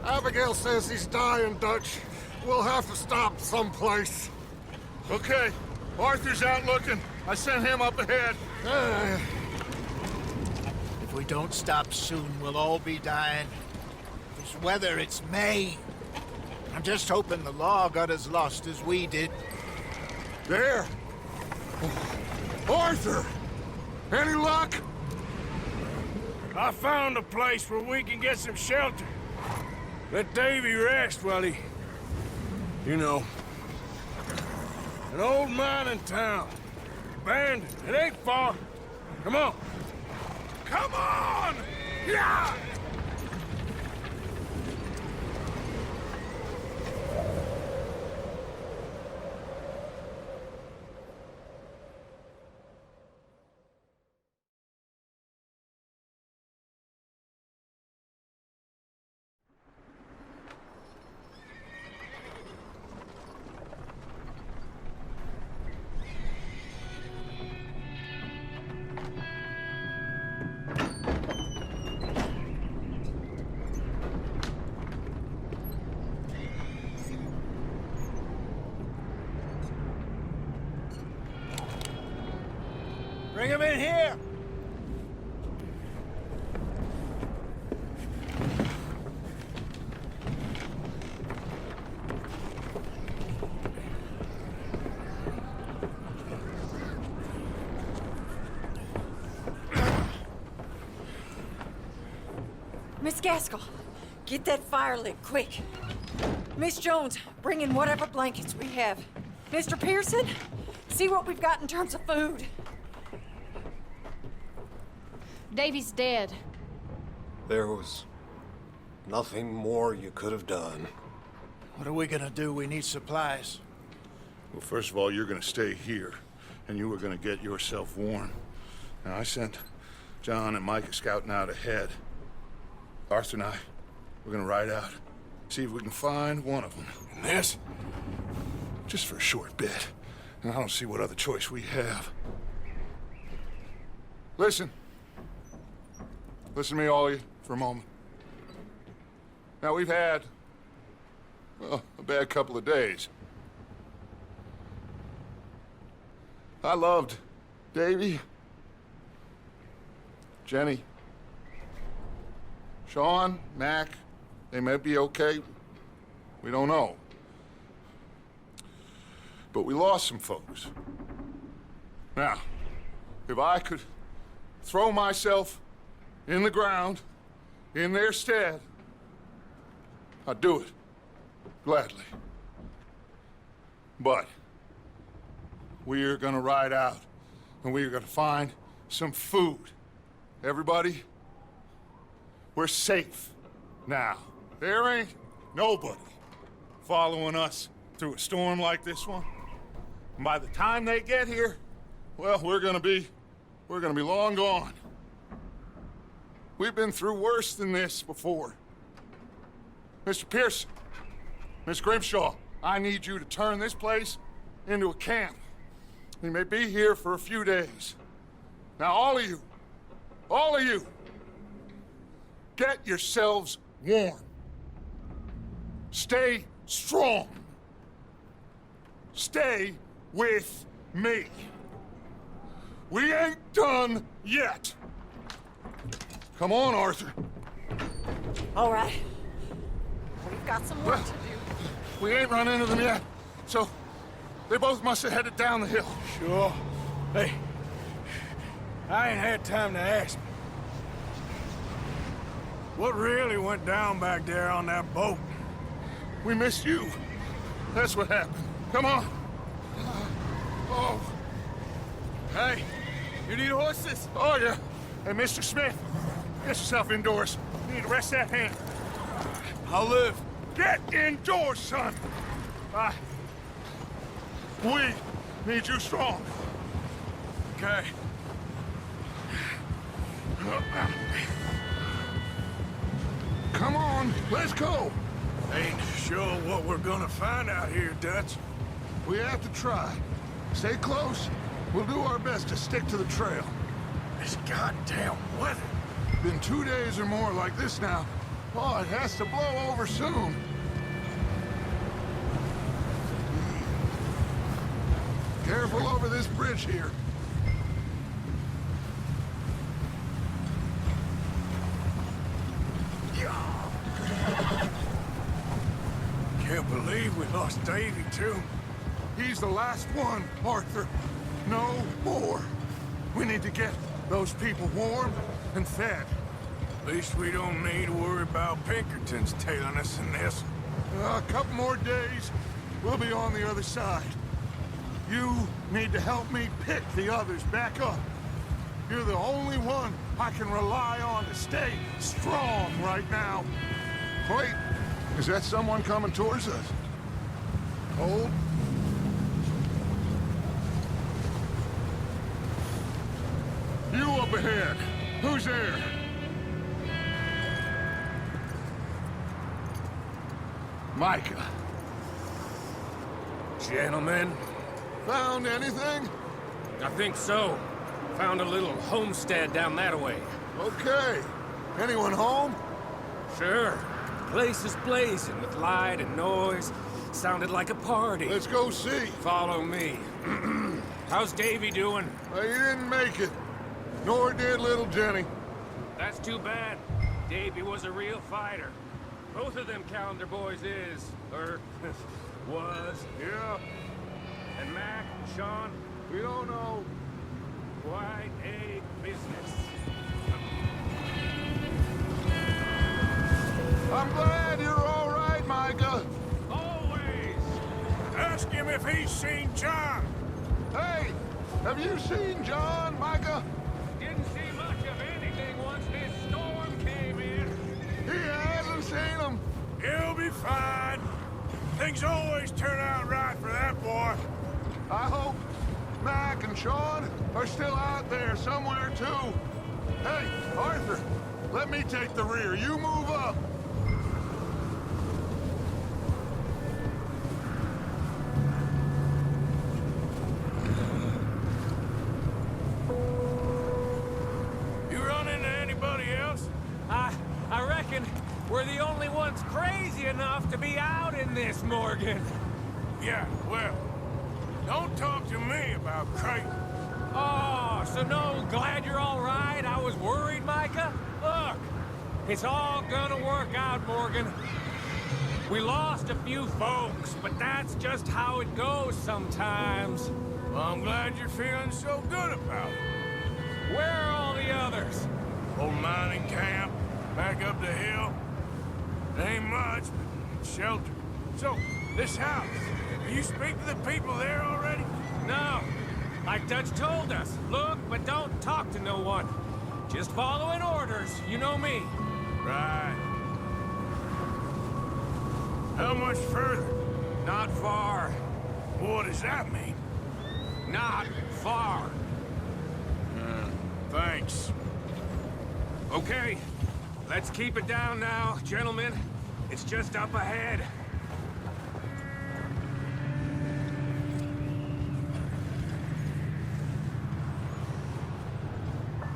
Abigail says he's dying, Dutch. We'll have to stop someplace. Okay. Arthur's out looking. I sent him up ahead. If we don't stop soon, we'll all be dying. This weather, it's May. I'm just hoping the law got as lost as we did. There! Arthur! Any luck? I found a place where we can get some shelter. Let Davy rest while he... You know. An old mining town. Abandoned. It ain't far. Come on. Come on! Yeah! Bring him in here! Miss Gaskell, get that fire lit, quick. Miss Jones, bring in whatever blankets we have. Mr. Pearson, see what we've got in terms of food. Davy's dead. There was nothing more you could have done. What are we gonna do? We need supplies. Well, first of all, you're gonna stay here, and you were gonna get yourself warm. Now, I sent John and Micah scouting out ahead. Arthur and I, we're gonna ride out, see if we can find one of them. And this, just for a short bit. And I don't see what other choice we have. Listen. Listen to me, all of you, for a moment. Now, we've had, well, a bad couple of days. I loved Davy, Jenny, Sean, Mac. They may be okay. We don't know. But we lost some folks. Now, if I could throw myself in the ground, in their stead, I'd do it, gladly. But we're gonna ride out, and we're gonna find some food. Everybody, we're safe now. There ain't nobody following us through a storm like this one. And by the time they get here, well, we're gonna be long gone. We've been through worse than this before. Mr. Pearson, Miss Grimshaw, I need you to turn this place into a camp. We may be here for a few days. Now, all of you, get yourselves warm. Stay strong. Stay with me. We ain't done yet. Come on, Arthur. All right. We've got some work to do. We ain't run into them yet, so they both must have headed down the hill. Sure. Hey, I ain't had time to ask. What really went down back there on that boat? We missed you. That's what happened. Come on. Oh. Hey, you need horses? Oh, yeah. Hey, Mr. Smith, get yourself indoors. You need to rest that hand. I'll live. Get indoors, son. We need you strong. Okay. Come on, let's go. Ain't sure what we're gonna find out here, Dutch. We have to try. Stay close. We'll do our best to stick to the trail. This goddamn weather. Been 2 days or more like this now. Oh, it has to blow over soon. Careful over this bridge here. Can't believe we lost Davy, too. He's the last one, Arthur. No more. We need to get those people warm and fed. At least we don't need to worry about Pinkertons tailing us in this. A couple more days, we'll be on the other side. You need to help me pick the others back up. You're the only one I can rely on to stay strong right now. Wait, is that someone coming towards us? Hold. You up ahead. Who's there? Micah. Gentlemen, Found anything? I think so. Found a little homestead down that way. Okay. Anyone home? Sure. Place is blazing with light and noise. Sounded like a party. Let's go see. Follow me. How's Davy doing? He didn't make it. Nor did little Jenny. That's too bad. Davy was a real fighter. Both of them Calendar boys is, or was. Yeah, And Mac, Sean, we don't know. quite a business. I'm glad you're all right, Micah. Always! Ask him if he's seen John. Hey, have you seen John, Micah? Didn't see much of anything once this storm came in. He hasn't seen him. He'll be fine. Things always turn out right for that boy. I hope Mac and Sean are still out there somewhere, too. Hey, Arthur, let me take the rear. You move up. You run into anybody else? I reckon we're the only ones crazy enough to be out in this, Morgan. Yeah, well, don't talk to me about crazy. Oh, so no, glad you're all right? I was worried, Micah. Look, it's all gonna work out, Morgan. We lost a few folks, but that's just how it goes sometimes. Well, I'm glad you're feeling so good about it. Where are all the others? Old mining camp, back up the hill. It ain't much, but it's shelter. So, this house, you speak to the people there already? No, like Dutch told us. Look, but don't talk to no one. Just following orders, you know me. Right. How much further? Not far. What does that mean? Not far. Thanks. Okay, let's keep it down now, gentlemen. It's just up ahead.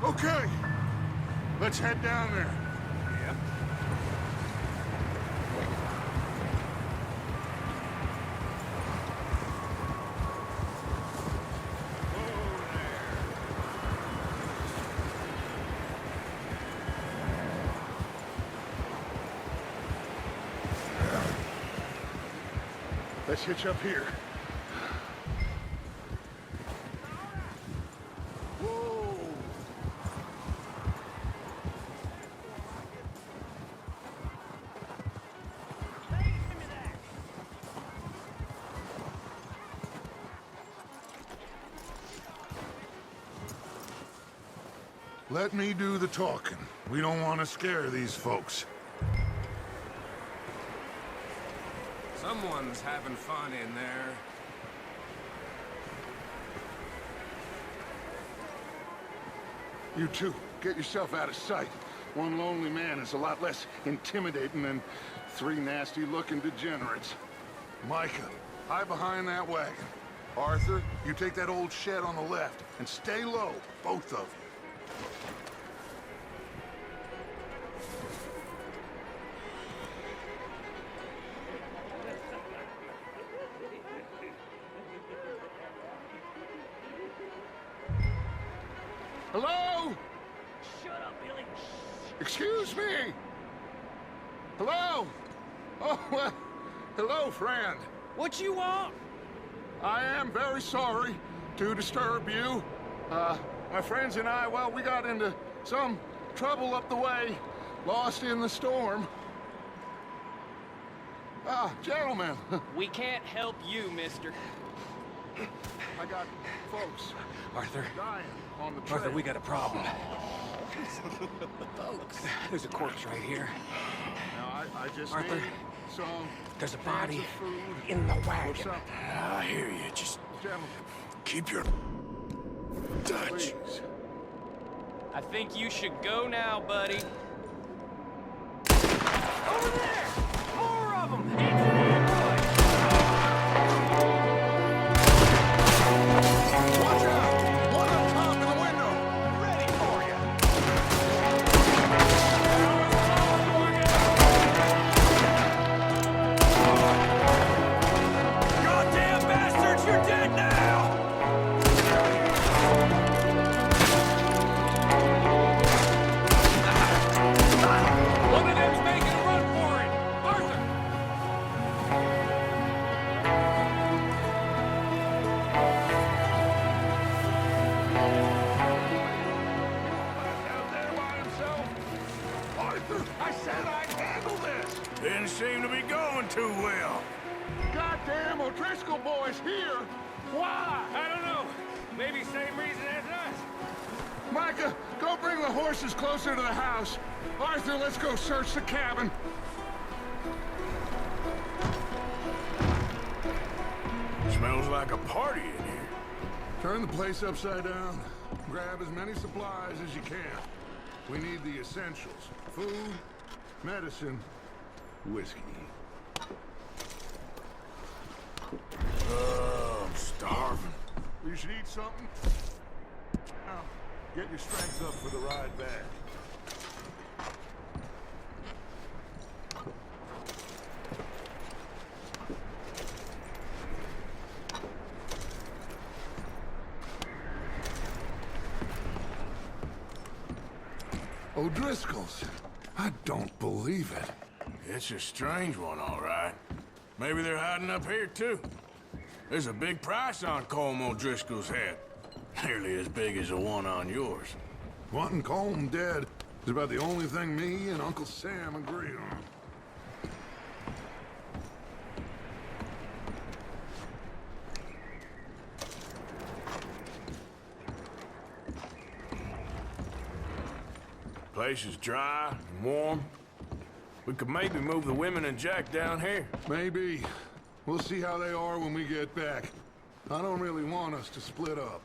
Okay, let's head down there. Yep. Let's hitch up here. Whoa! Let me do the talking. We don't want to scare these folks. Someone's having fun in there. You two, get yourself out of sight. One lonely man is a lot less intimidating than three nasty-looking degenerates. Micah, hide behind that wagon. Arthur, you take that old shed on the left, and stay low, both of you. Oh! Oh, well, hello, friend. What you want? I am very sorry to disturb you. My friends and I, well, we got into some trouble up the way, lost in the storm. Gentlemen, We can't help you, mister. I got folks Arthur. dying on the trail. Arthur, we got a problem. There's a corpse right here. Now, I just Arthur, need some there's a cans body of food in the or wagon. something. I hear you. Just Gentlemen, keep your touch. please. I think you should go now, buddy. Over there! More of them! Watch out! One on top in the window! Ready for you! Goddamn bastards, you're dead now! One of them's making a run for it! Arthur! Out there by himself? Arthur, I said I'd handle this! Didn't seem to be going too well. Goddamn O'Driscoll boys here! Why? I don't know. Maybe same reason as us. Micah, go bring the horses closer to the house. Arthur, let's go search the cabin. Smells like a party in here. Turn the place upside down. Grab as many supplies as you can. We need the essentials. Food, medicine, whiskey. I'm starving. You should eat something. Now, get your strength up for the ride back. O'Driscoll's. I don't believe it. It's a strange one, all right. Maybe they're hiding up here, too. There's a big price on Colm O'Driscoll's head. Nearly as big as the one on yours. Wanting Colm dead is about the only thing me and Uncle Sam agree on. Place is dry and warm. We could maybe move the women and Jack down here. Maybe. We'll see how they are when we get back. I don't really want us to split up.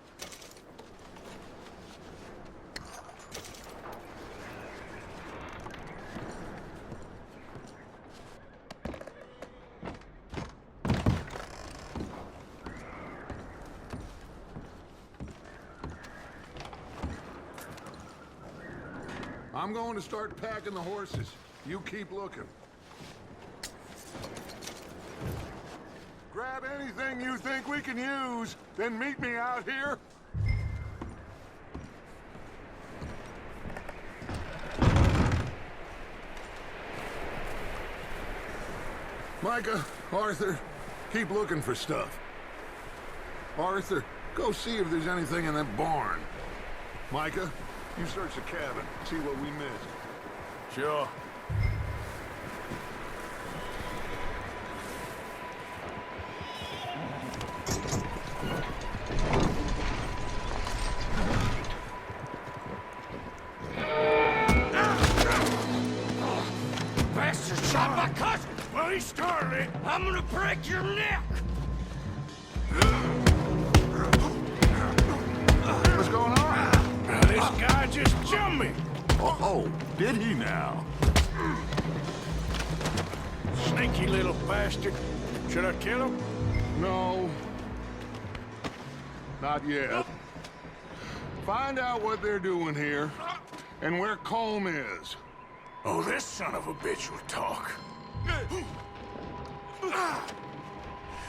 I'm going to start packing the horses. You keep looking. Grab anything you think we can use, then meet me out here. Micah, Arthur, keep looking for stuff. Arthur, go see if there's anything in that barn. Micah, you search the cabin, see what we missed. Sure. Bastard shot my cousin! Well, he started it. I'm gonna break your neck! What's going on? Now, this guy just jumped me. Oh, did he now? Sneaky little bastard. Should I kill him? No. Not yet. Find out what they're doing here, and where Colm is. Oh, this son of a bitch will talk.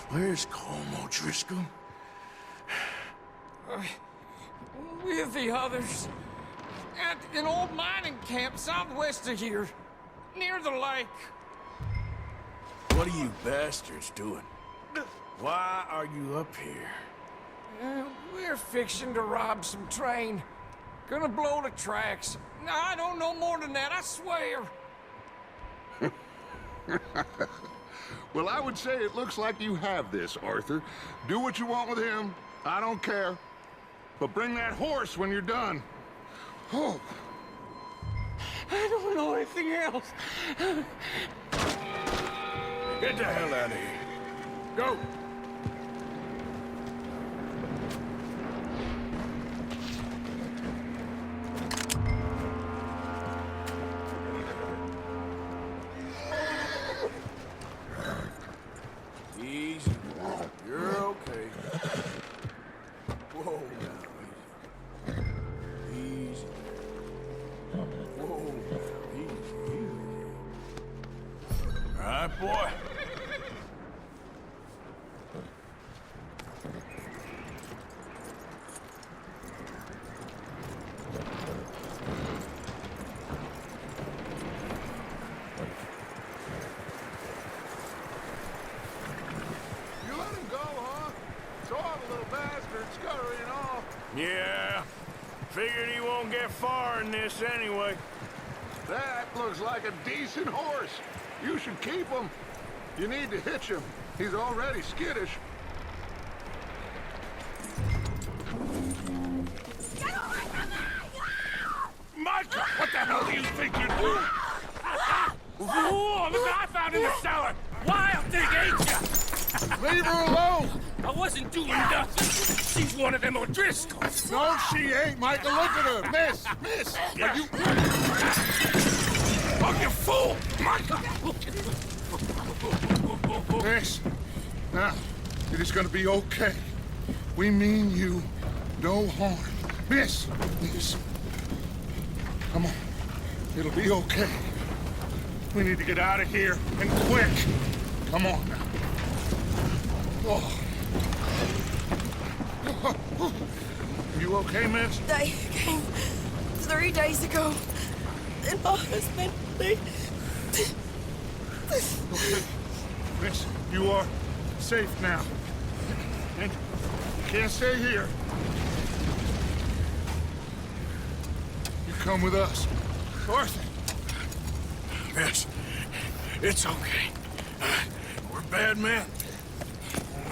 Where's Colm O'Driscoll? With the others. At an old mining camp southwest of here. Near the lake. What are you bastards doing? Why are you up here? We're fixing to rob some train. Gonna blow the tracks. No, I don't know more than that, I swear. Well, I would say it looks like you have this, Arthur. Do what you want with him. I don't care. But bring that horse when you're done. Oh. I don't know anything else. Get the hell out of here. Go! Easy. You're okay. Whoa, now. Easy. Whoa, now. Easy. All right, boy. You let him go, huh? Saw the little bastard scurrying off. Yeah. Figured he won't get far in this anyway. That looks like a decent horse. You should keep him. You need to hitch him. He's already skittish. Micah, what the hell do you think you're doing? Whoa, look what I found in the cellar! Wild thing, ain't ya? Leave her alone! I wasn't doing nothing. She's one of them O'Driscolls. No, she ain't, Micah. Look at her. Miss. Are you... Oh, you fool! Micah! Miss. Now, it is gonna be okay. We mean you no harm. Miss. Come on. It'll be okay. We need to get out of here, and quick. Come on now. Oh. You okay, miss? They came 3 days ago. And my husband, they... Okay. Miss, you are safe now. And you can't stay here. You come with us. Arthur. Miss, it's okay. We're bad men.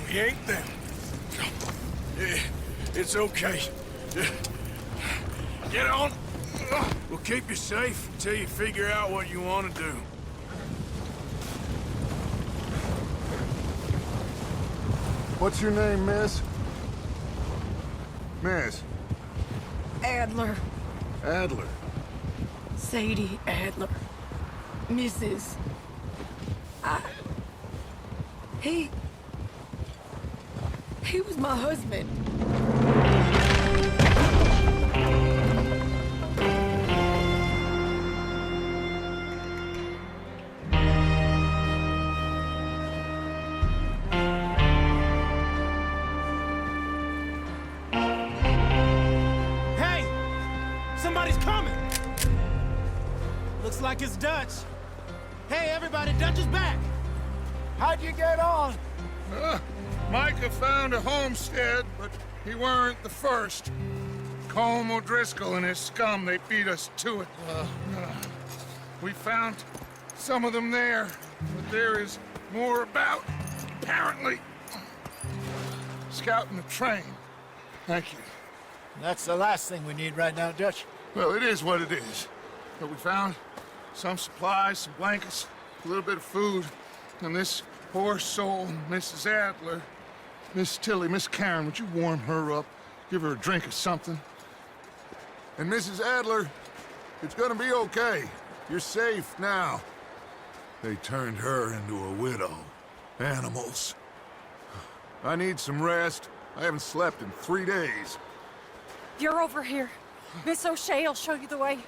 We ain't them. It's okay. Get on. We'll keep you safe until you figure out what you want to do. What's your name, miss? Miss. Adler. Adler. Sadie Adler. Mrs. He was my husband. Hey! Somebody's coming! Looks like it's Dutch. Hey, everybody, Dutch is back! How'd you get on? Micah found a homestead, but he weren't the first. Colm O'Driscoll and his scum, they beat us to it. We found some of them there, but there is more about, apparently. Scouting the train. Thank you. That's the last thing we need right now, Dutch. Well, it is what it is. But we found some supplies, some blankets, a little bit of food, and this poor soul, Mrs. Adler, Miss Tilly, Miss Karen, would you warm her up? Give her a drink or something? And Mrs. Adler, it's gonna be okay. You're safe now. They turned her into a widow. Animals. I need some rest. I haven't slept in 3 days. You're over here. Miss O'Shea will show you the way.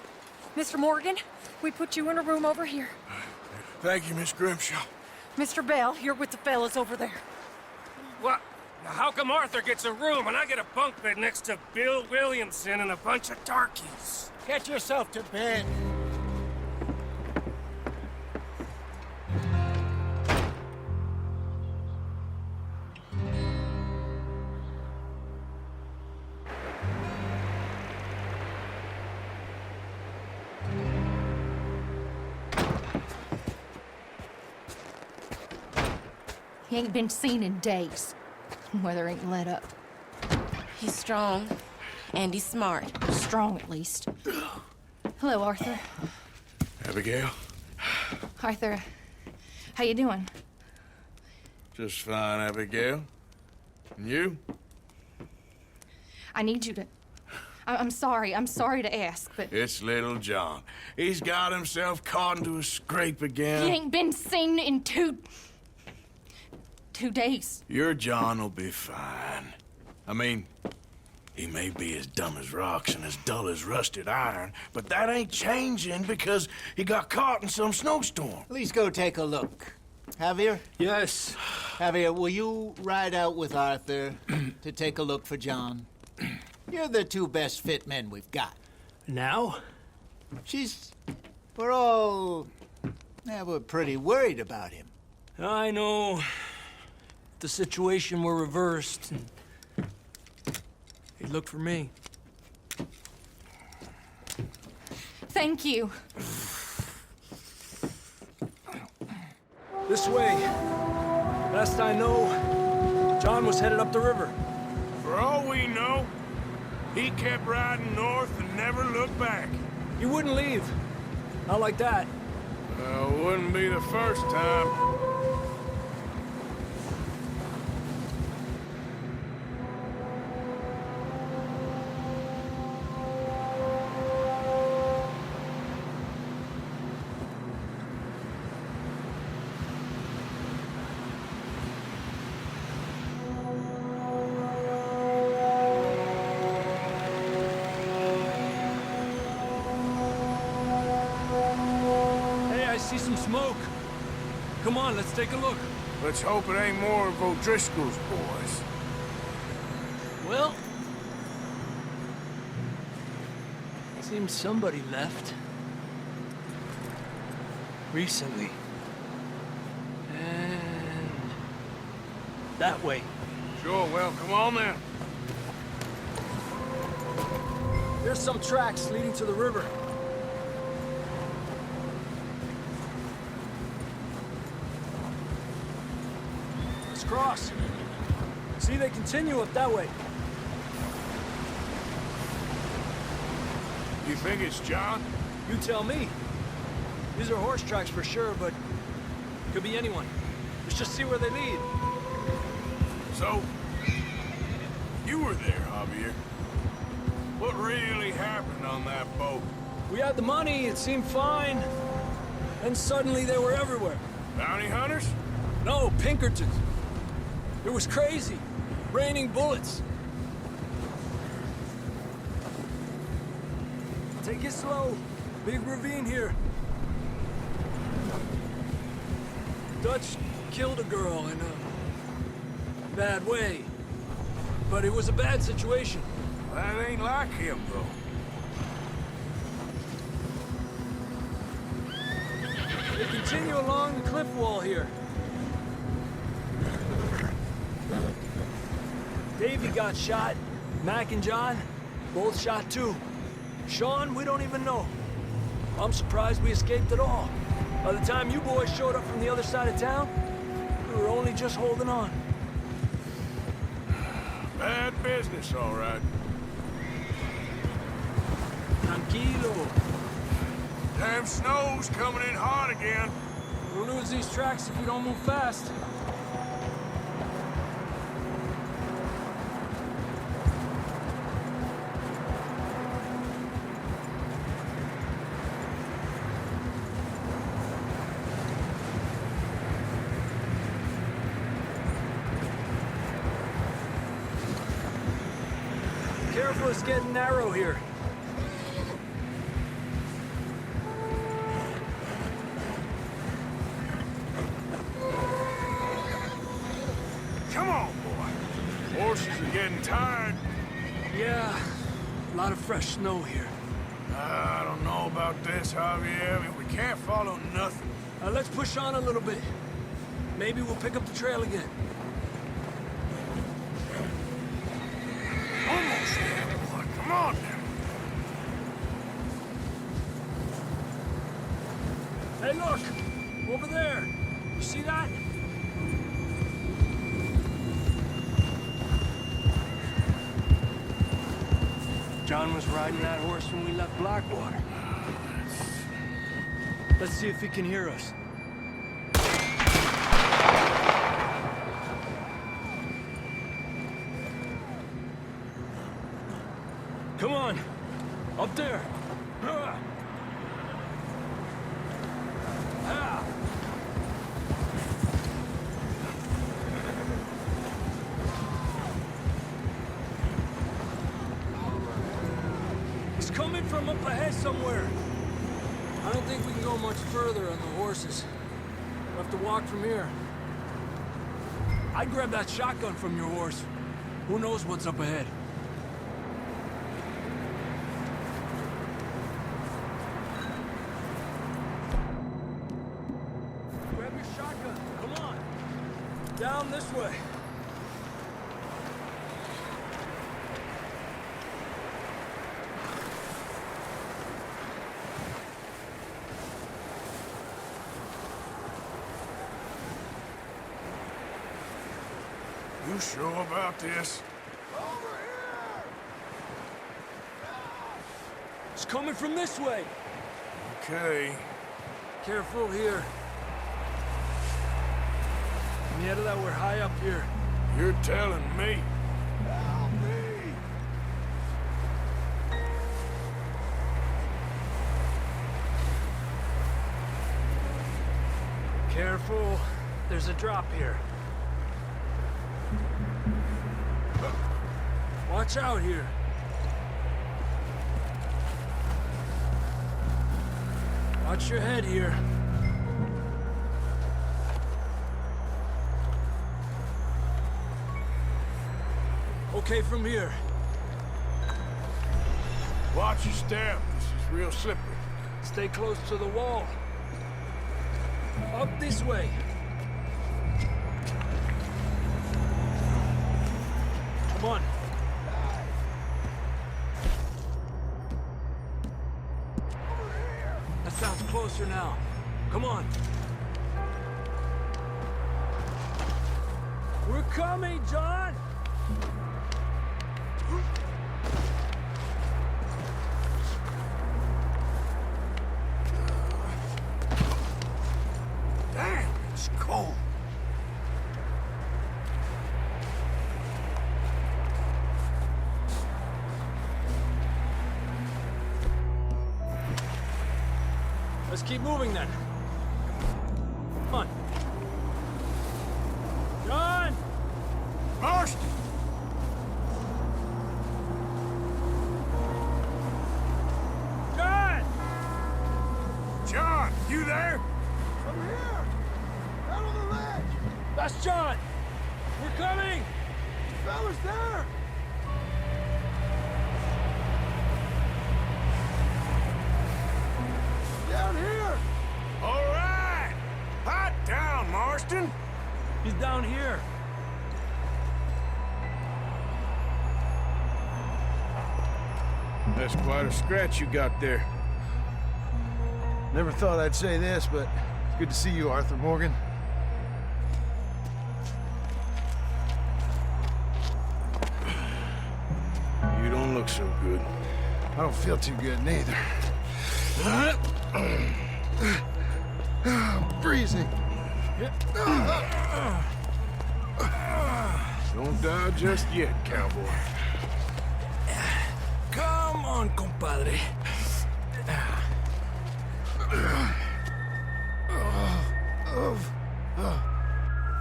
Mr. Morgan, we put you in a room over here. Thank you, Miss Grimshaw. Mr. Bell, you're with the fellas over there. What? How come Arthur gets a room and I get a bunk bed next to Bill Williamson and a bunch of darkies? Get yourself to bed. He ain't been seen in days. Weather ain't let up. He's strong, and he's smart. Strong, at least. Hello, Arthur. Abigail? Arthur, how you doing? Just fine, Abigail. And you? I need you to... I'm sorry to ask, but... It's little John. He's got himself caught into a scrape again. He ain't been seen in two days. Your John will be fine. I mean, he may be as dumb as rocks and as dull as rusted iron, but that ain't changing because he got caught in some snowstorm. Please go take a look. Javier? Yes. Javier, will you ride out with Arthur to take a look for John? You're the two best fit men we've got. Now? We're pretty worried about him. I know. If the situation were reversed, he'd look for me. Thank you. This way. Last I know, John was headed up the river. For all we know, he kept riding north and never looked back. He wouldn't leave. Not like that. Wouldn't be the first time. I see some smoke. Come on, let's take a look. Let's hope it ain't more of O'Driscoll's boys. Well, seems somebody left. Recently. And that way. Sure, well, come on then. There's some tracks leading to the river. Let's cross. See, they continue up that way. You think it's John? You tell me. These are horse tracks for sure, but could be anyone. Let's just see where they lead. So, you were there, Javier. What really happened on that boat? We had the money, it seemed fine. Then suddenly they were everywhere. Bounty hunters? No, Pinkertons. It was crazy. Raining bullets. Take it slow. Big ravine here. Dutch killed a girl in a bad way. But it was a bad situation. That ain't like him, though. They continue along the cliff wall here. Davey got shot. Mac and John, both shot too. Sean, we don't even know. I'm surprised we escaped at all. By the time you boys showed up from the other side of town, we were only just holding on. Bad business, all right. Tranquilo. Damn snow's coming in hot again. We'll lose these tracks if we don't move fast. Careful, it's getting narrow here. Come on, boy. Horses are getting tired. Yeah, a lot of fresh snow here. I don't know about this, Javier. I mean, we can't follow nothing. Let's push on a little bit. Maybe we'll pick up the trail again. Almost there, boy. Come on now. Hey, look! Over there! You see that? John was riding that horse when we left Blackwater. Let's see if he can hear us. Come on! Up there! Ah. He's coming from up ahead somewhere. I don't think we can go much further on the horses. We'll have to walk from here. I'd grab that shotgun from your horse. Who knows what's up ahead? Grab your shotgun. Come on. Down this way. You sure about this? It's coming from this way. Okay. Careful here. Mierda, that we're high up here. You're telling me. Help me! Careful. There's a drop here. Watch out here. Watch your head here. Okay from here. Watch your step. This is real slippery. Stay close to the wall. Up this way. Come on. That sounds closer now. Come on. We're coming, John! Damn, it's cold. Let's keep moving then. Come on. John! Marston! John! John, you there? I'm here! Out on the ledge! That's John! We're coming! Fella's there! Down here! All right! Hot down, Marston! He's down here. That's quite a scratch you got there. Never thought I'd say this, but it's good to see you, Arthur Morgan. You don't look so good. I don't feel too good, neither. Freezing. Don't die just yet, cowboy. Come on, compadre.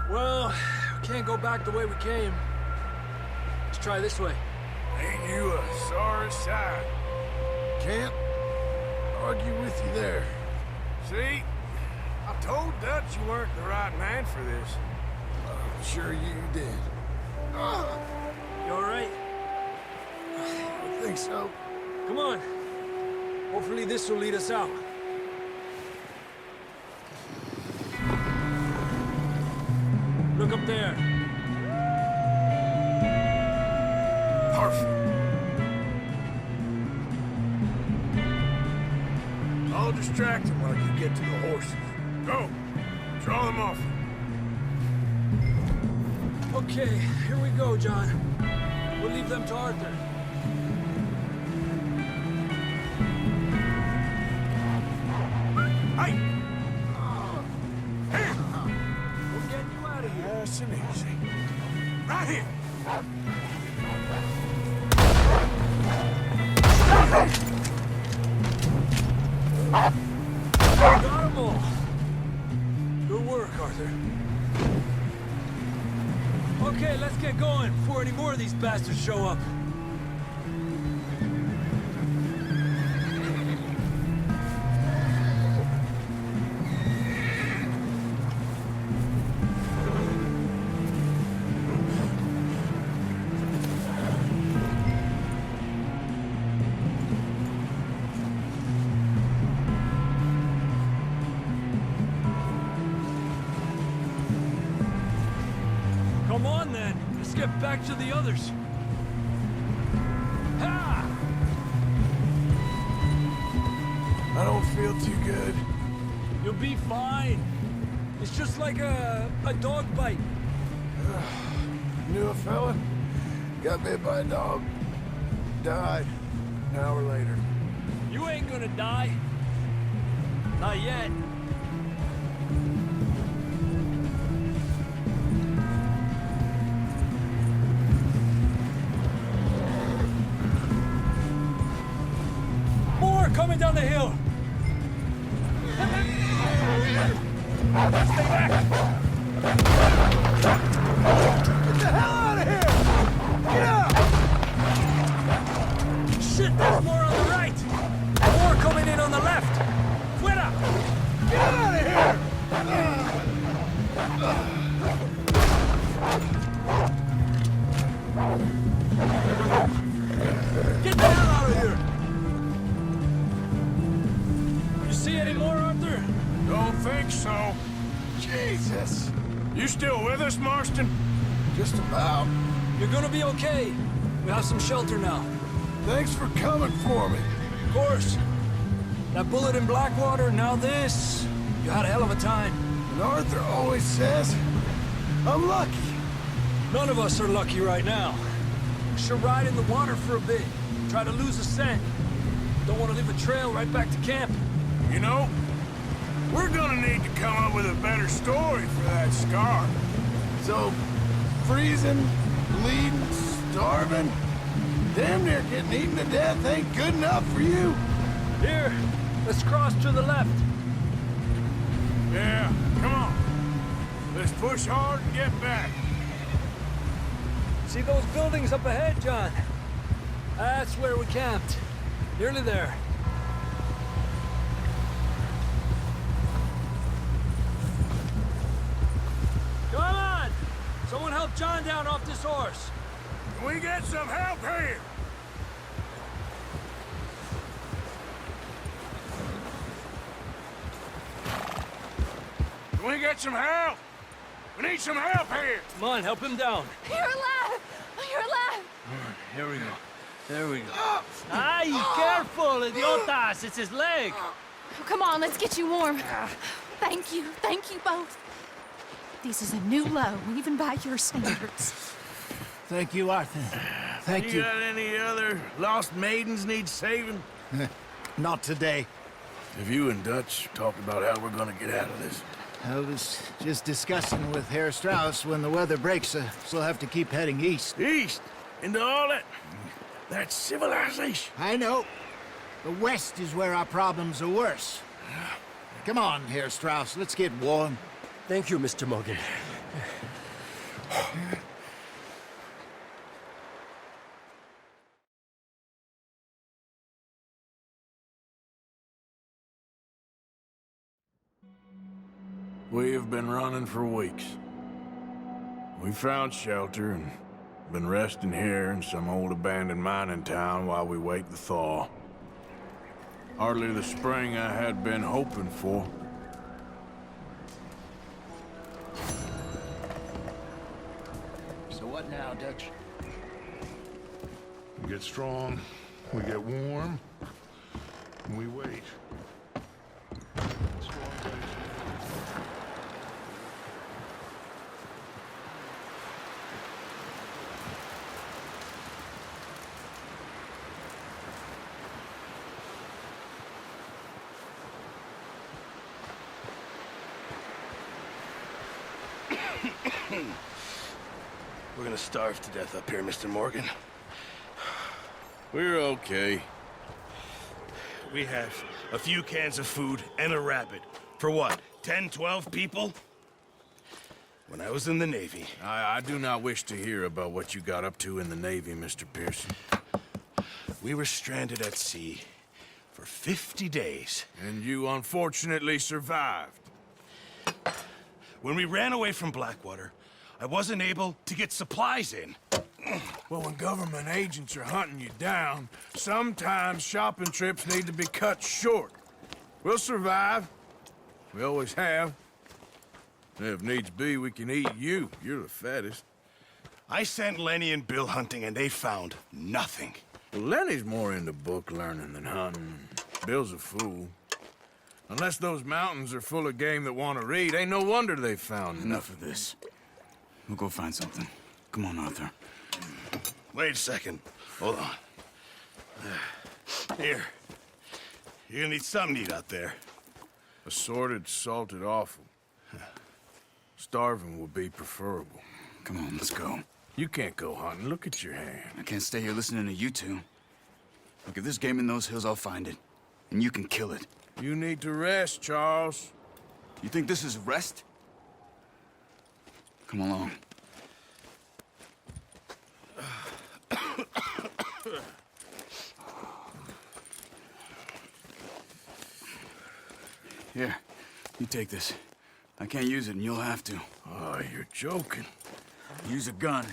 Well, we can't go back the way we came. Let's try this way. Ain't you a sorry sight? Can't argue with you there. See? I told Dutch you weren't the right man for this. Sure you did. You all right? I think so. Come on. Hopefully this will lead us out. Look up there. Perfect. I'll distract him while you get to the horses. Go. Draw them off. Okay, here we go, John. We'll leave them to Arthur. Hey! Here! We're getting you out of here. Nice and easy. Right here! Got them all. Good work, Arthur. Okay, let's get going before any more of these bastards show up. Come on, then. Let's get back to the others. Ha! I don't feel too good. You'll be fine. It's just like a dog bite. Knew a fella? Got bit by a dog. Died. An hour later. You ain't gonna die. Not yet. More coming down the hill. Stay back. Get the hell out of here! Get out! Shit, there's more on the right. More coming in on the left. Fuera. Get out of here! Get the hell out of here. You see any more, Arthur? Don't think so. Jesus! You still with us, Marston? Just about. You're gonna be okay. We have some shelter now. Thanks for coming for me. Of course. That bullet in Blackwater, now this. You had a hell of a time. And Arthur always says, I'm lucky. None of us are lucky right now. We should ride in the water for a bit. Try to lose a scent. Don't want to leave a trail right back to camp. You know, we're gonna need to come up with a better story for that scar. So, freezing, bleeding, starving, damn near getting eaten to death ain't good enough for you? Here, let's cross to the left. Yeah, come on. Let's push hard and get back. See those buildings up ahead, John? That's where we camped. Nearly there. Come on! Someone help John down off this horse. Can we get some help here? Can we get some help? We need some help here. Come on, help him down. You're alive! You're alive! Here we go. There we go. Ay, careful, idiotas! It's his leg. Oh, come on, let's get you warm. Thank you both. This is a new low, even by your standards. Thank you, Arthur. Thank you. You got any other lost maidens need saving? Not today. Have you and Dutch talked about how we're gonna get out of this? I was just discussing with Herr Strauss when the weather breaks, we'll have to keep heading east. East? Into all that civilization? I know. The west is where our problems are worse. Come on, Herr Strauss, let's get warm. Thank you, Mr. Morgan. We've been running for weeks. We found shelter and been resting here in some old abandoned mining town while we wait the thaw. Hardly the spring I had been hoping for. So what now, Dutch? We get strong, we get warm, and we wait. We're gonna starve to death up here, Mr. Morgan. We're okay. We have a few cans of food and a rabbit. For what, 10, 12 people? When I was in the Navy... I do not wish to hear about what you got up to in the Navy, Mr. Pearson. We were stranded at sea for 50 days. And you unfortunately survived. When we ran away from Blackwater, I wasn't able to get supplies in. Well, when government agents are hunting you down, sometimes shopping trips need to be cut short. We'll survive. We always have. And if needs be, we can eat you. You're the fattest. I sent Lenny and Bill hunting, and they found nothing. Well, Lenny's more into book learning than hunting. Bill's a fool. Unless those mountains are full of game that want to read, ain't no wonder they found Enough of this. We'll go find something. Come on, Arthur. Wait a second. Hold on. Here. You're gonna need something to eat out there. Assorted, salted offal. Starving will be preferable. Come on, let's go. You can't go hunting. Look at your hand. I can't stay here listening to you two. Look, if there's game in those hills, I'll find it. And you can kill it. You need to rest, Charles. You think this is rest? Come along. Here, you take this. I can't use it, and you'll have to. Oh, you're joking. Use a gun,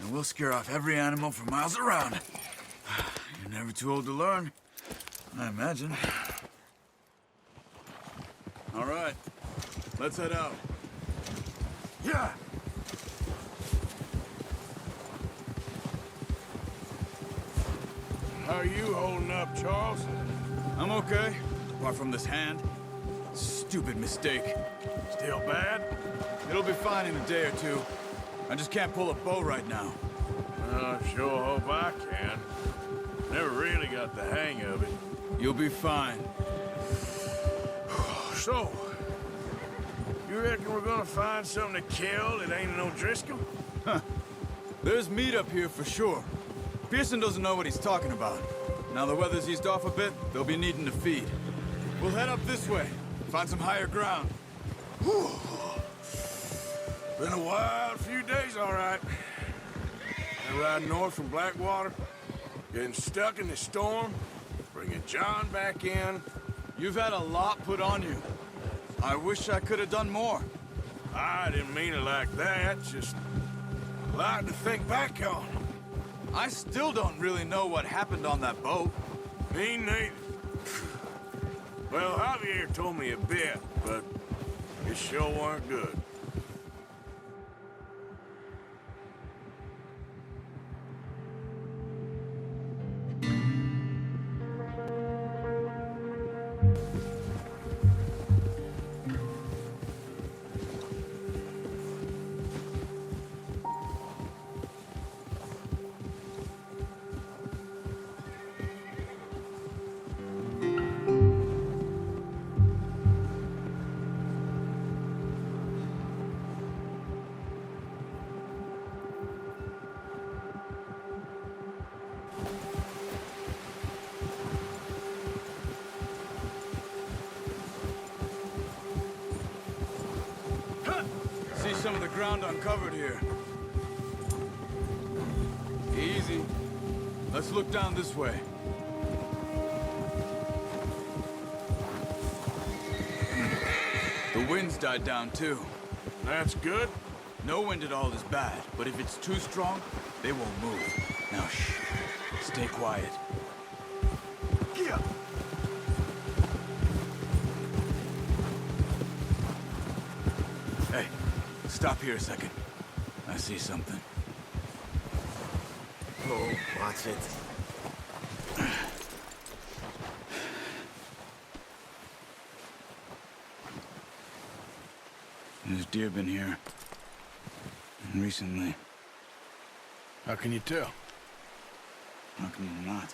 and we'll scare off every animal for miles around. You're never too old to learn, I imagine. All right, let's head out. Yeah! How are you holding up, Charles? I'm okay, apart from this hand. Stupid mistake. Still bad? It'll be fine in a day or two. I just can't pull a bow right now. I sure hope I can. Never really got the hang of it. You'll be fine. So, you reckon we're gonna find something to kill that ain't no Driscoll? Huh. There's meat up here for sure. Pearson doesn't know what he's talking about. Now the weather's eased off a bit, they'll be needing to feed. We'll head up this way, find some higher ground. Whew. Been a wild few days, all right. And riding north from Blackwater, getting stuck in the storm, bringing John back in. You've had a lot put on you. I wish I could have done more. I didn't mean it like that, just a lot to think back on. I still don't really know what happened on that boat. Me neither. Well, Javier told me a bit, but it sure weren't good. See some of the ground uncovered here. Easy. Let's look down this way. The wind's died down too. That's good. No wind at all is bad, but if it's too strong, they won't move. Now shh. Stay quiet. Yeah. Hey, stop here a second. I see something. Oh, watch it. There's deer been here. Recently. How can you tell? How can you not?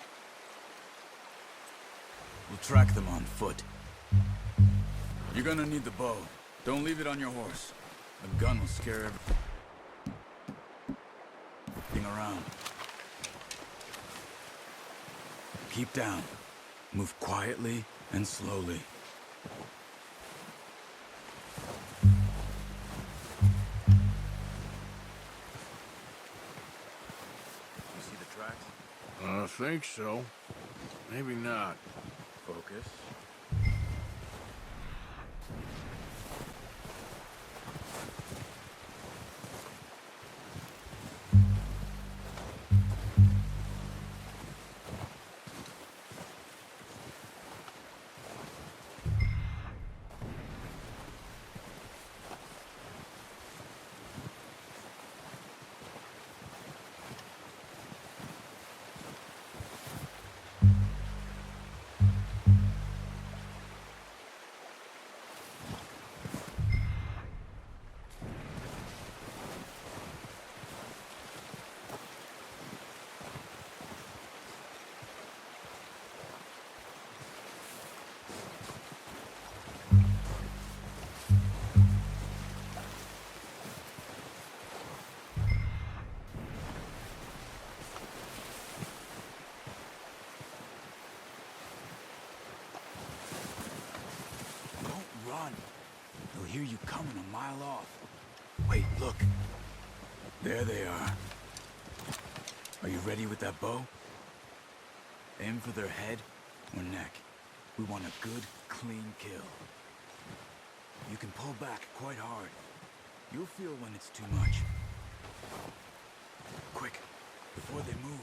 We'll track them on foot. You're gonna need the bow. Don't leave it on your horse. A gun will scare everything around. Keep down. Move quietly and slowly. You see the tracks? I think so. Maybe not. Focus. Run. They'll hear you coming a mile off. Wait, look. There they are. Are you ready with that bow? Aim for their head or neck. We want a good, clean kill. You can pull back quite hard. You'll feel when it's too much. Quick, before they move.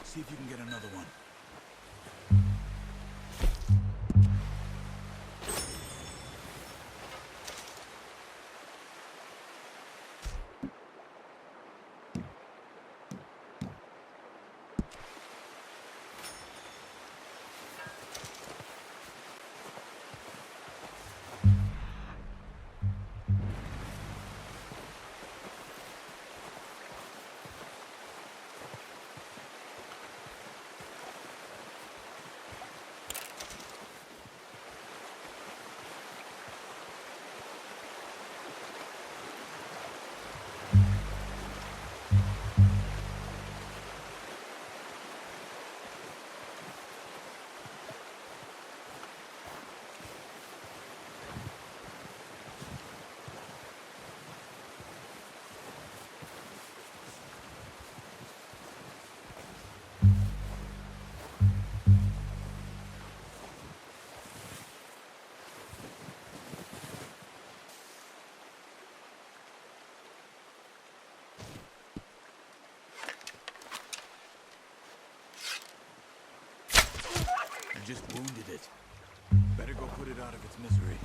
See if you can get another one. Just wounded it. Better go put it out of its misery.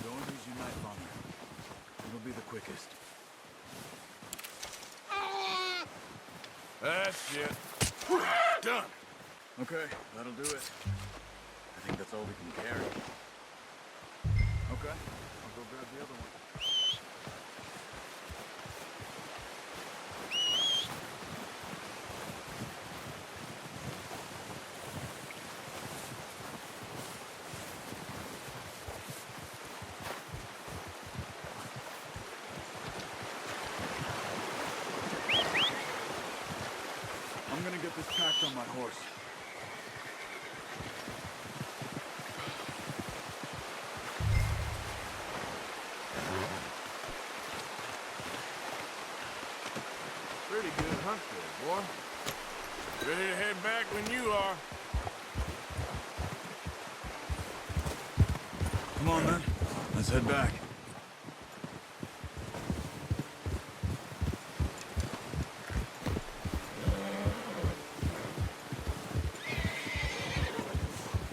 Don't lose your knife on her. It'll be the quickest. That's it. Done. Okay, that'll do it. I think that's all we can carry. Okay, I'll go grab the other one. I'm gonna get this packed on my horse. Pretty good hunt there, boy. Ready to head back when you are. Come on, then. Let's head back.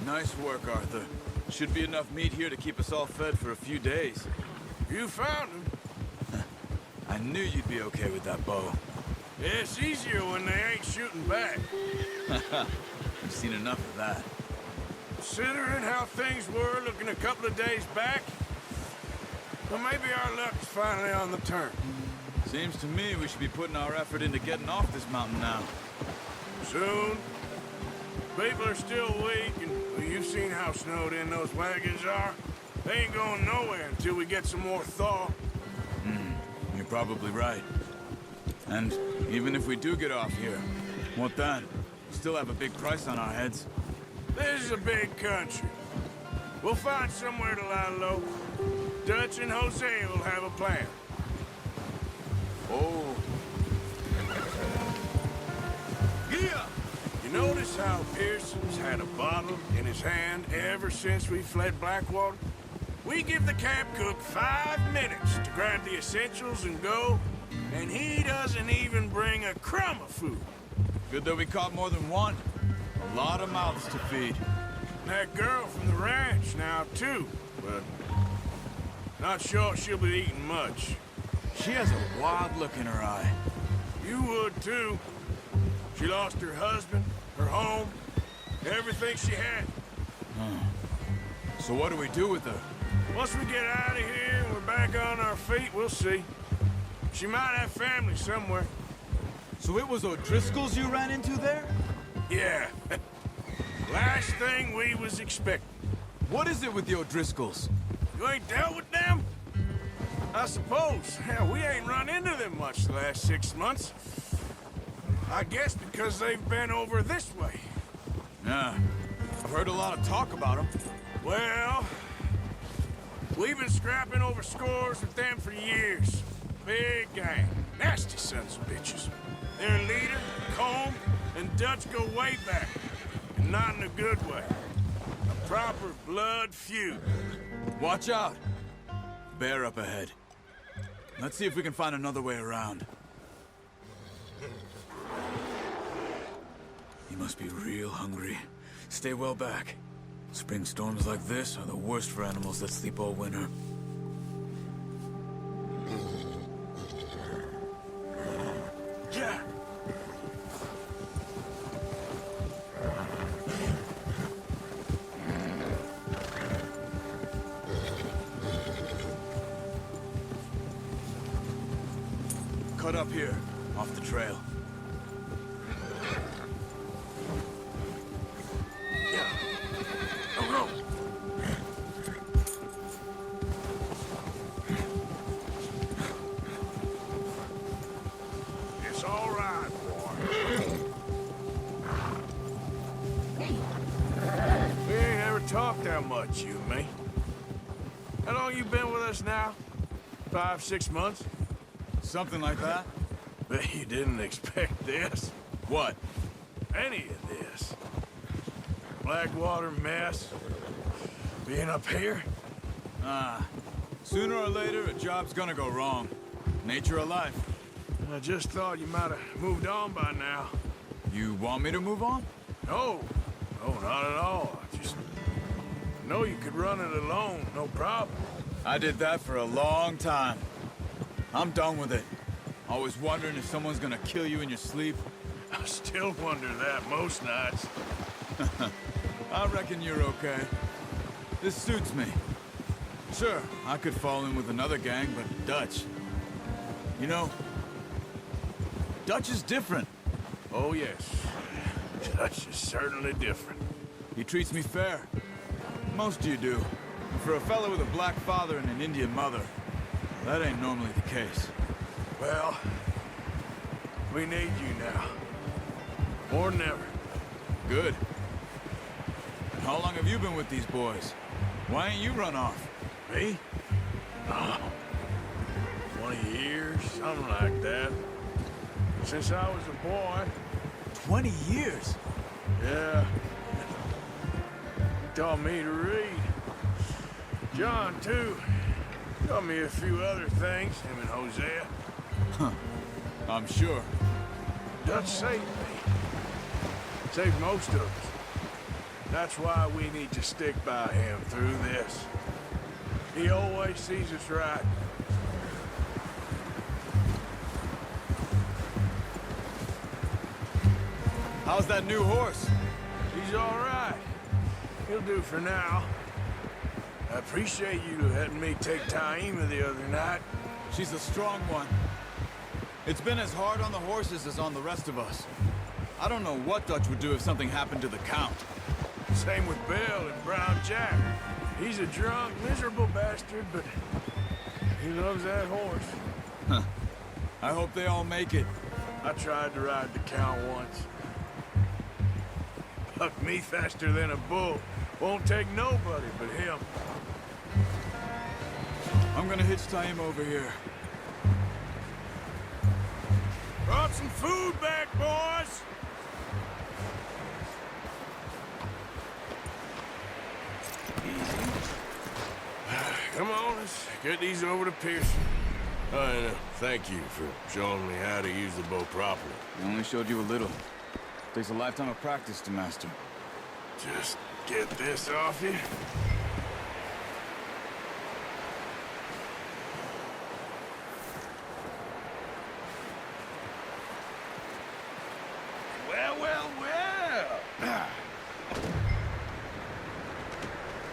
Nice work, Arthur. Should be enough meat here to keep us all fed for a few days. You found him. I knew you'd be okay with that bow. It's easier when they ain't shooting back. We've seen enough of that. Considering how things were looking a couple of days back, well, maybe our luck's finally on the turn. Seems to me we should be putting our effort into getting off this mountain now. Soon. People are still weak, and well, you've seen how snowed in those wagons are. They ain't going nowhere until we get some more thaw. You're probably right. And even if we do get off here, what then? We still have a big price on our heads. This is a big country. We'll find somewhere to lie low. Dutch and Hosea will have a plan. Oh. Yeah! You notice how Pearson's had a bottle in his hand ever since we fled Blackwater? We give the camp cook 5 minutes to grab the essentials and go, and he doesn't even bring a crumb of food. Good that we caught more than one. A lot of mouths to feed. That girl from the ranch now, too, but not sure she'll be eating much. She has a wild look in her eye. You would, too. She lost her husband, her home, everything she had. So what do we do with her? Once we get out of here and we're back on our feet, we'll see. She might have family somewhere. So it was O'Driscoll's you ran into there? Yeah. Last thing we was expecting. What is it with the O'Driscolls? You ain't dealt with them? I suppose. Hell, we ain't run into them much the last 6 months. I guess because they've been over this way. Yeah. I've heard a lot of talk about them. Well, we've been scrapping over scores with them for years. Big gang. Nasty sons of bitches. Their leader, Colm, and Dutch go way back. And not in a good way. A proper blood feud. Watch out! Bear up ahead. Let's see if we can find another way around. He must be real hungry. Stay well back. Spring storms like this are the worst for animals that sleep all winter. Yeah. Cut up here, off the trail. Yeah. Go. It's all right, boy. We ain't ever talked that much, you and me. How long you been with us now? 5, 6 months? Something like that? Bet you didn't expect this. What? Any of this. Blackwater mess. Being up here. Sooner or later, a job's gonna go wrong. Nature of life. I just thought you might have moved on by now. You want me to move on? No. No, not at all. I just know you could run it alone, no problem. I did that for a long time. I'm done with it. Always wondering if someone's gonna kill you in your sleep. I still wonder that most nights. I reckon you're okay. This suits me. Sure, I could fall in with another gang, but Dutch... You know, Dutch is different. Oh, yes. Dutch is certainly different. He treats me fair. Most of you do. And for a fella with a black father and an Indian mother, that ain't normally the case. Well, we need you now. More than ever. Good. And how long have you been with these boys? Why ain't you run off? Me? Oh, 20 years, something like that. Since I was a boy. 20 years? Yeah. Taught me to read. John, too. Taught me a few other things, him and Hosea. Huh. I'm sure. Dutch saved me. Saved most of us. That's why we need to stick by him through this. He always sees us right. How's that new horse? He's She's all right. He'll do for now. I appreciate you letting me take Taima the other night. She's a strong one. It's been as hard on the horses as on the rest of us. I don't know what Dutch would do if something happened to the Count. Same with Bill and Brown Jack. He's a drunk, miserable bastard, but he loves that horse. Huh. I hope they all make it. I tried to ride the Count once. Bucked me faster than a bull. Won't take nobody but him. I'm gonna hitch Taima over here. Brought some food back, boys! Easy. Come on, let's get these over to Pearson. Oh, and thank you for showing me how to use the bow properly. I only showed you a little. Takes a lifetime of practice to master. Just get this off you. Well.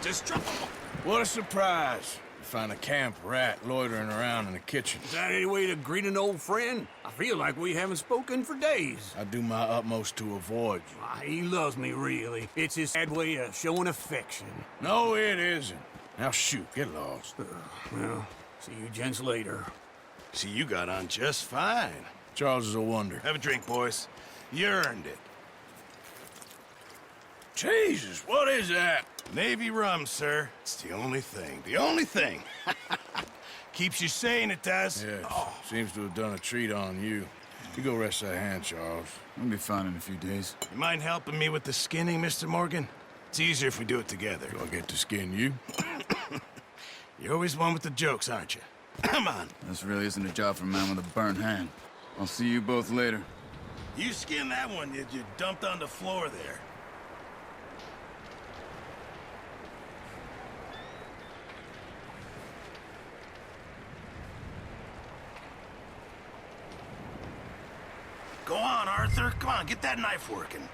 Just drop them. What a surprise. You find a camp rat loitering around in the kitchen. Is that any way to greet an old friend? I feel like we haven't spoken for days. I do my utmost to avoid you. He loves me, really. It's his sad way of showing affection. No, it isn't. Now shoot, get lost. Well, see you gents later. See, you got on just fine. Charles is a wonder. Have a drink, boys. You earned it. Jesus, what is that? Navy rum, sir. It's the only thing. The only thing. Keeps you sane, it does. Yes. Seems to have done a treat on you. You go rest that hand, Charles. I'll be fine in a few days. You mind helping me with the skinning, Mr. Morgan? It's easier if we do it together. Do I get to skin you? You're always one with the jokes, aren't you? Come on. This really isn't a job for a man with a burnt hand. I'll see you both later. You skinned that one you dumped on the floor there. Go on, Arthur. Come on, get that knife working.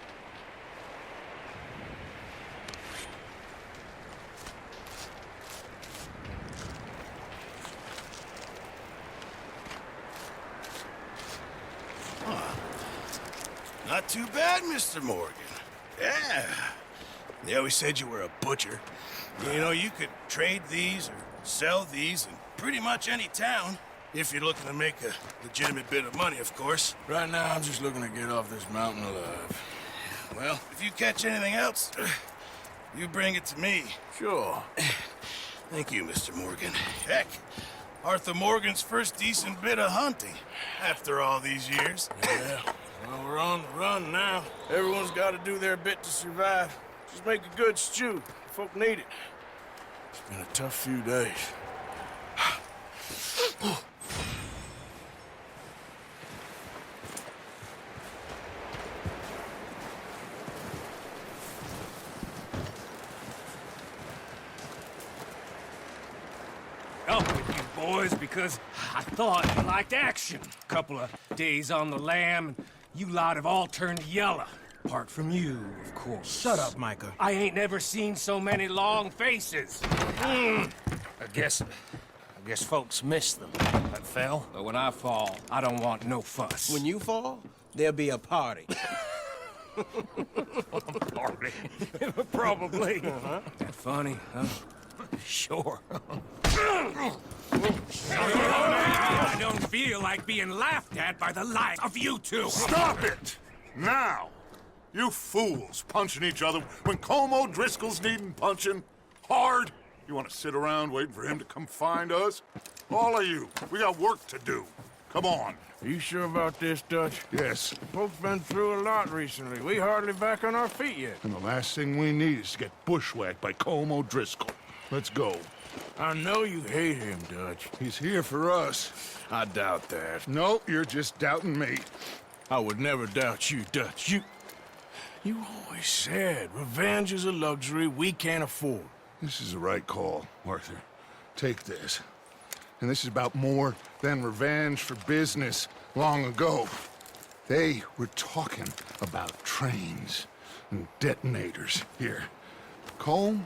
Not too bad, Mr. Morgan. Yeah. They always said you were a butcher. You know, you could trade these or sell these in pretty much any town. If you're looking to make a legitimate bit of money, of course. Right now, I'm just looking to get off this mountain alive. Well, if you catch anything else, you bring it to me. Sure. Thank you, Mr. Morgan. Heck, Arthur Morgan's first decent bit of hunting after all these years. Yeah. Well, we're on the run now. Everyone's got to do their bit to survive. Just make a good stew. Folk need it. It's been a tough few days. Up with you boys because I thought you liked action. Couple of days on the lam, and you lot have all turned yellow. Apart from you, of course. Shut up, Micah. I ain't never seen so many long faces. I guess folks miss them. I fell, but when I fall, I don't want no fuss. When you fall, there'll be a party. Party? Probably. That funny, huh? Sure. I don't feel like being laughed at by the likes of you two. Stop it! Now! You fools punching each other when Como Driscoll's needing punching. Hard! You want to sit around waiting for him to come find us? All of you, we got work to do. Come on. Are you sure about this, Dutch? Yes. Folks been through a lot recently. We hardly back on our feet yet. And the last thing we need is to get bushwhacked by Como Driscoll. Let's go. I know you hate him, Dutch. He's here for us. I doubt that. No, you're just doubting me. I would never doubt you, Dutch. You always said revenge is a luxury we can't afford. This is the right call, Arthur. Take this. And this is about more than revenge for business long ago. They were talking about trains. and detonators here. Colm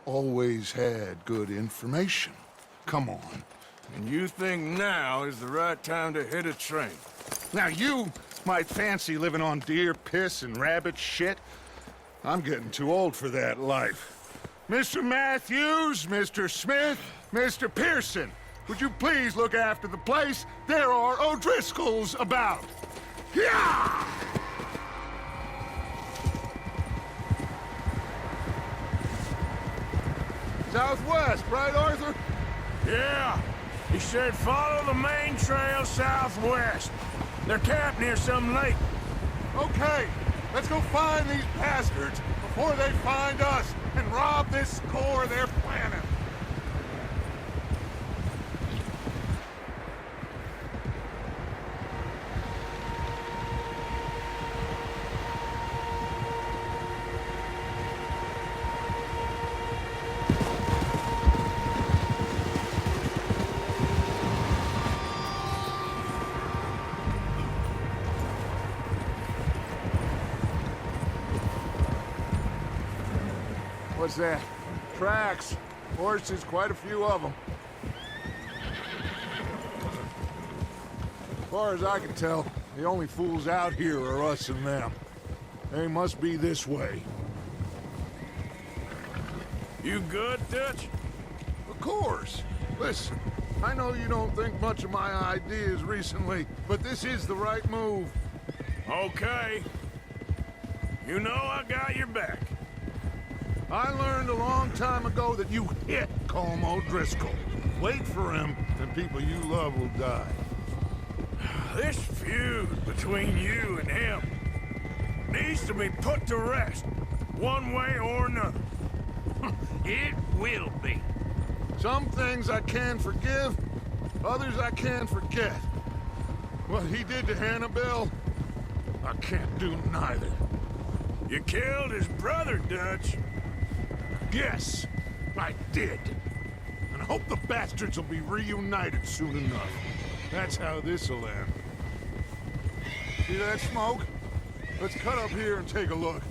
always had good information. Come on. And you think now is the right time to hit a train? Now you might fancy living on deer piss and rabbit shit. I'm getting too old for that life. Mr. Matthews, Mr. Smith, Mr. Pearson, would you please look after the place? There are O'Driscolls about. Yeah! Southwest, right, Arthur? Yeah. He said follow the main trail southwest. They're camped near some lake. Okay, let's go find these bastards before they find us and rob this core they're planning. What's that? Tracks. Horses, quite a few of them. As far as I can tell, the only fools out here are us and them. They must be this way. You good, Dutch? Of course. Listen, I know you don't think much of my ideas recently, but this is the right move. Okay. You know I got your back. I learned a long time ago that you hit Colm O'Driscoll. Wait for him, and people you love will die. This feud between you and him needs to be put to rest, one way or another. It will be. Some things I can forgive, others I can forget. What he did to Annabelle, I can't do neither. You killed his brother, Dutch. Yes, I did. And I hope the bastards will be reunited soon enough. That's how this'll end. See that smoke? Let's cut up here and take a look.